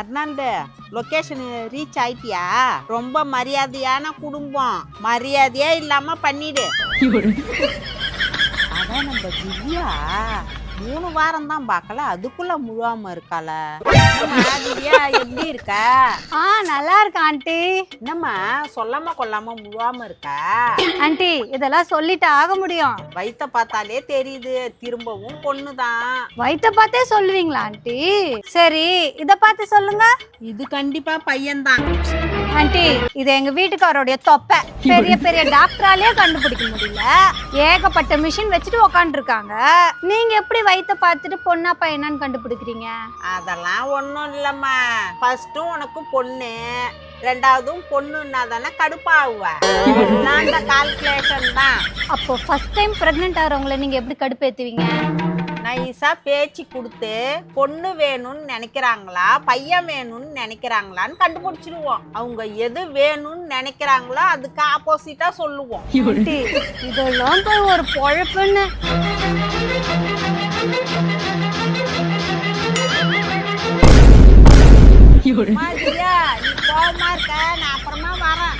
Arnold location reach ஆயிட்டியா? ரொம்ப மரியாதையான குடும்பம், மரியாதையே இல்லாம பண்ணிடு. அதான் நம்ம திவ்யா 3 வாரம் தான் பார்க்கல, அதுக்குள்ள முழுவாம இருக்கால. திவ்யா எப்படி இருக்க? நல்லா இருக்கேன் ஆண்டி. என்னம்மா சொல்லாம கொள்ளாம முழுவாம இருக்க? ஆண்டி இதெல்லாம் சொல்லிட்டு ஆக முடியும்? வயித்த பார்த்தாலே தெரியுது, திரும்பவும் பொண்ணுதான். வயித்த பார்த்தே சொல்லுவீங்களா ஆண்டி? சரி இத பார்த்து சொல்லுங்க. இது கண்டிப்பா பையன்தான். ஆண்டி இது எங்க வீட்டுக்காரோடைய தொப்பை. பெரிய பெரிய டாக்டராலே கண்டுபிடிக்க முடியல, ஏகப்பட்ட மிஷின் வச்சுட்டு உக்காந்து இருக்காங்க. நீங்க எப்படி வயித்த பார்த்துட்டு பொண்ணா பையனான்னு கண்டுபிடிக்கிறீங்க? அதெல்லாம் ஒண்ணும் இல்லம்மா. ஃபர்ஸ்டும் உனக்கு பொண்ணு, ரெண்டாவதும் பொண்ணுன்னா தானே கடுப்பாகுவ. அந்த கால்குலேஷன் தான். அப்போ ஃபர்ஸ்ட் டைம் பிரெக்னென்ட் ஆகிறவங்களை நீங்க எப்படி கடுப்பேத்துவீங்க? நைஸா பேச்சு கொடுத்து பொண்ணு வேணும்னு நினைக்கிறாங்களா பையன் வேணும்னு நினைக்கிறாங்களான்னு கண்டுபிடிச்சிருவோம். அவங்க எது வேணும்னு நினைக்கிறாங்களோ அதுக்கு ஆப்போசிட்டா சொல்லுவோம். இதெல்லாம் போய் ஒரு பொழப்புன்னு. நீ கோவமா இருக்க, நான் அப்புறமா வரேன்.